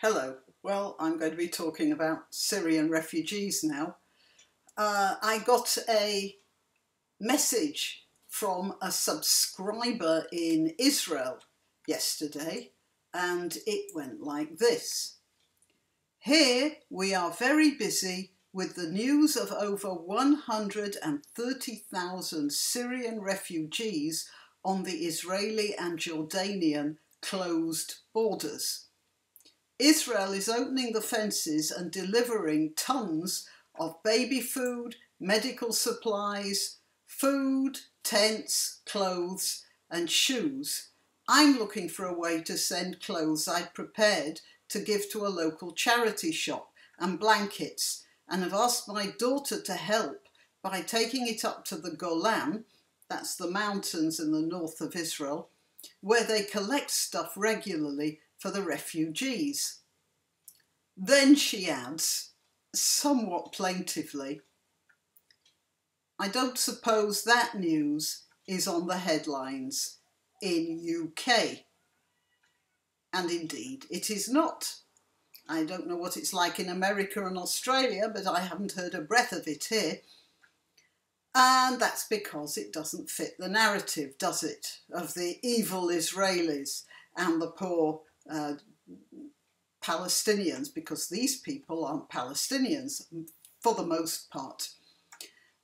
Hello. Well, I'm going to be talking about Syrian refugees now. I got a message from a subscriber in Israel yesterday, and it went like this. Here we are very busy with the news of over 130,000 Syrian refugees on the Israeli and Jordanian closed borders. Israel is opening the fences and delivering tons of baby food, medical supplies, food, tents, clothes and shoes. I'm looking for a way to send clothes I'd prepared to give to a local charity shop and blankets, and have asked my daughter to help by taking it up to the Golan, that's the mountains in the north of Israel, where they collect stuff regularly for the refugees. Then she adds, somewhat plaintively, I don't suppose that news is on the headlines in UK. And indeed, it is not. I don't know what it's like in America and Australia, but I haven't heard a breath of it here. And that's because it doesn't fit the narrative, does it, of the evil Israelis and the poor Palestinians, because these people aren't Palestinians for the most part.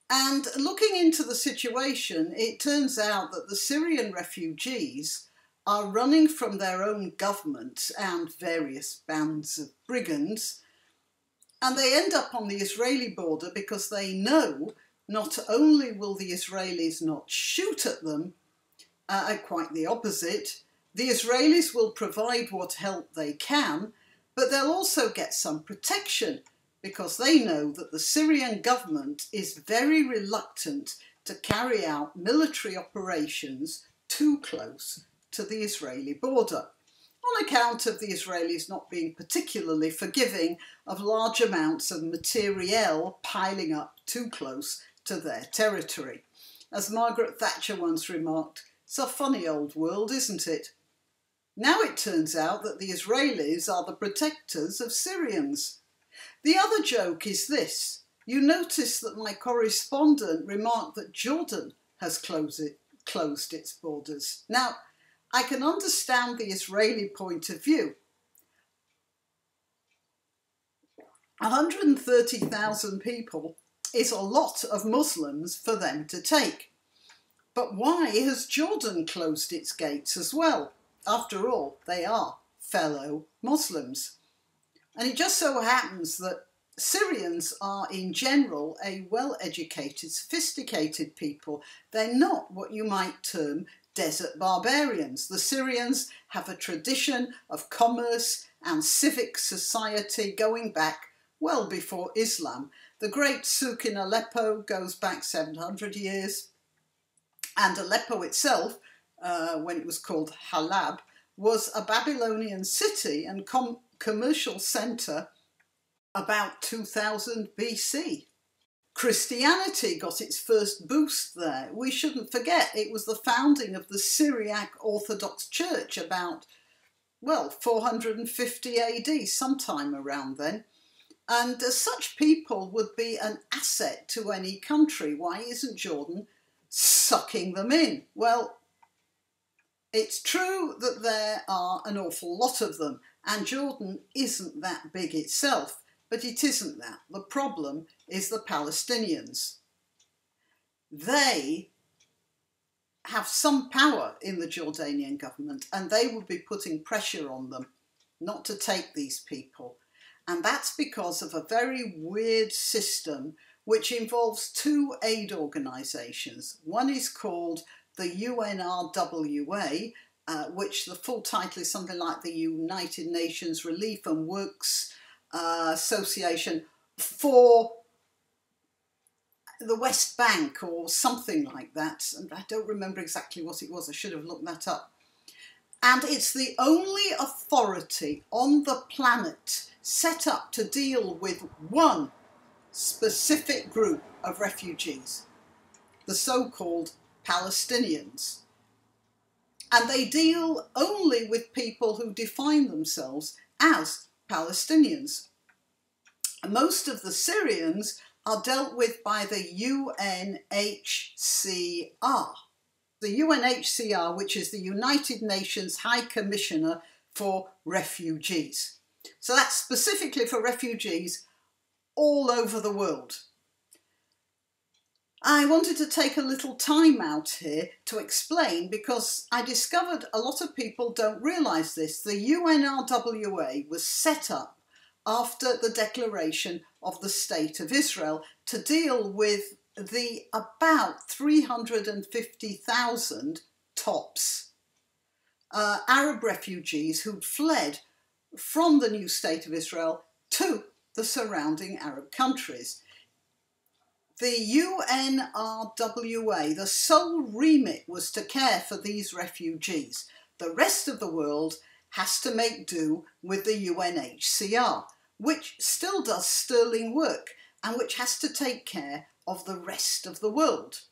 And looking into the situation, it turns out that the Syrian refugees are running from their own government and various bands of brigands, and they end up on the Israeli border because they know not only will the Israelis not shoot at them, quite the opposite, the Israelis will provide what help they can, but they'll also get some protection because they know that the Syrian government is very reluctant to carry out military operations too close to the Israeli border, on account of the Israelis not being particularly forgiving of large amounts of materiel piling up too close to their territory. As Margaret Thatcher once remarked, it's a funny old world, isn't it? Now it turns out that the Israelis are the protectors of Syrians. The other joke is this. You notice that my correspondent remarked that Jordan has closed its borders. Now, I can understand the Israeli point of view. 130,000 people is a lot of Muslims for them to take. But why has Jordan closed its gates as well? After all, they are fellow Muslims. And it just so happens that Syrians are in general a well-educated, sophisticated people. They're not what you might term desert barbarians. The Syrians have a tradition of commerce and civic society going back well before Islam. The great souk in Aleppo goes back 700 years, and Aleppo itself, when it was called Halab, was a Babylonian city and commercial centre about 2000 BC. Christianity got its first boost there. We shouldn't forget it was the founding of the Syriac Orthodox Church about, well, 450 AD, sometime around then. And such people would be an asset to any country. Why isn't Jordan sucking them in? Well, it's true that there are an awful lot of them, and Jordan isn't that big itself, but it isn't that. The problem is the Palestinians. They have some power in the Jordanian government, and they will be putting pressure on them not to take these people. And that's because of a very weird system which involves two aid organisations. One is called the UNRWA, which the full title is something like the United Nations Relief and Works Association for the West Bank or something like that. And I don't remember exactly what it was. I should have looked that up. And it's the only authority on the planet set up to deal with one specific group of refugees, the so-called Palestinians. And they deal only with people who define themselves as Palestinians. Most of the Syrians are dealt with by the UNHCR. The UNHCR, which is the United Nations High Commissioner for Refugees. So that's specifically for refugees all over the world. I wanted to take a little time out here to explain, because I discovered a lot of people don't realise this. The UNRWA was set up after the declaration of the State of Israel to deal with the about 350,000 tops Arab refugees who'd fled from the new State of Israel to the surrounding Arab countries. The UNRWA, the sole remit was to care for these refugees. The rest of the world has to make do with the UNHCR, which still does sterling work and which has to take care of the rest of the world.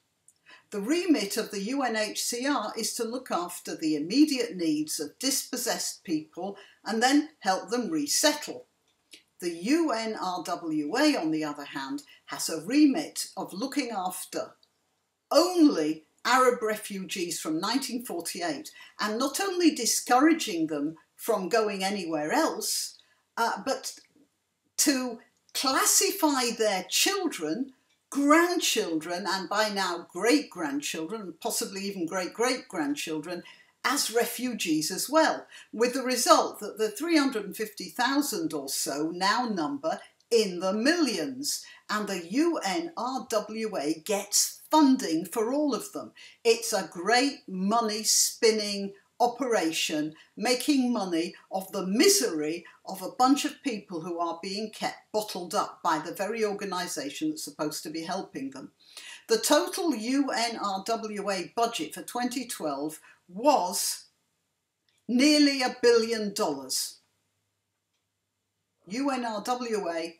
The remit of the UNHCR is to look after the immediate needs of dispossessed people and then help them resettle. The UNRWA, on the other hand, has a remit of looking after only Arab refugees from 1948 and not only discouraging them from going anywhere else, but to classify their children, grandchildren, and by now great-grandchildren, possibly even great-great-grandchildren, as refugees as well, with the result that the 350,000 or so now number in the millions, and the UNRWA gets funding for all of them. It's a great money-spinning operation, making money of the misery of a bunch of people who are being kept bottled up by the very organisation that's supposed to be helping them. The total UNRWA budget for 2012 was nearly $1 billion. UNRWA,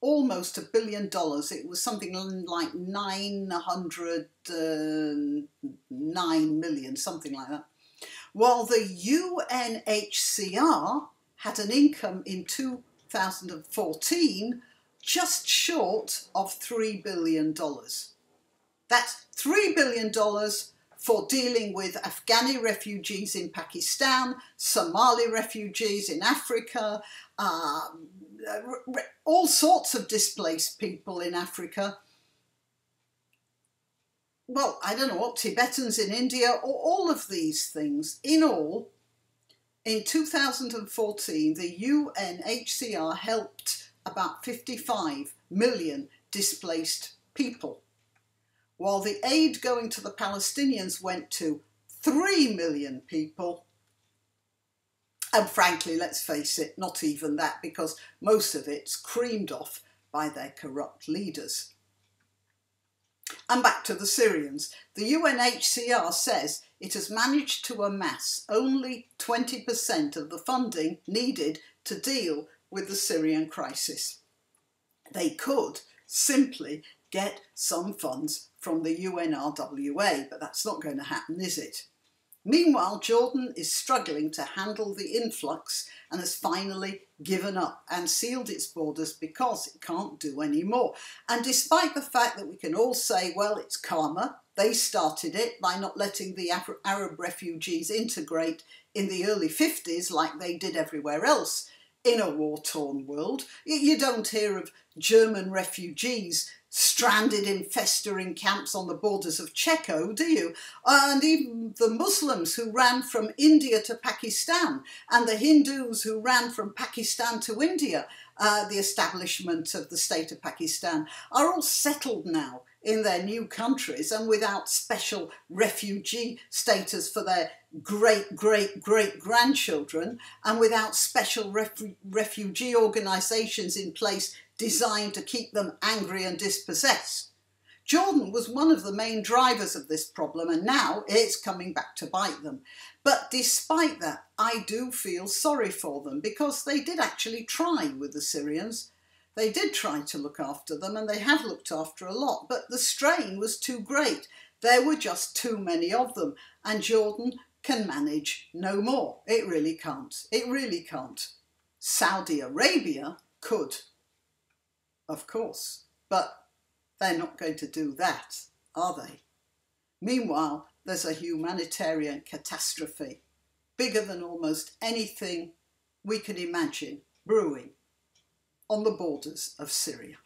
almost $1 billion. It was something like 909 million, something like that. While the UNHCR had an income in 2014 just short of $3 billion. That's $3 billion for dealing with Afghani refugees in Pakistan, Somali refugees in Africa, all sorts of displaced people in Africa. Well, I don't know what, Tibetans in India, or all of these things. In all, in 2014, the UNHCR helped about 55 million displaced people, while the aid going to the Palestinians went to 3 million people. And frankly, let's face it, not even that, because most of it's creamed off by their corrupt leaders. And back to the Syrians. The UNHCR says it has managed to amass only 20% of the funding needed to deal with the Syrian crisis. They could simply get some funds from the UNRWA, but that's not going to happen, is it? Meanwhile, Jordan is struggling to handle the influx and has finally given up and sealed its borders because it can't do any more. And despite the fact that we can all say, well, it's karma, they started it by not letting the Arab refugees integrate in the early 50s like they did everywhere else in a war-torn world. You don't hear of German refugees stranded in festering camps on the borders of Czechia, do you? And even the Muslims who ran from India to Pakistan, and the Hindus who ran from Pakistan to India, the establishment of the state of Pakistan, are all settled now in their new countries and without special refugee status for their great-great-great-grandchildren, and without special refugee organisations in place designed to keep them angry and dispossessed. Jordan was one of the main drivers of this problem, and now it's coming back to bite them. But despite that, I do feel sorry for them, because they did actually try with the Syrians. They did try to look after them, and they have looked after a lot, but the strain was too great. There were just too many of them, and Jordan can manage no more. It really can't. It really can't. Saudi Arabia could, of course, but they're not going to do that, are they? Meanwhile, there's a humanitarian catastrophe, bigger than almost anything we can imagine, brewing on the borders of Syria.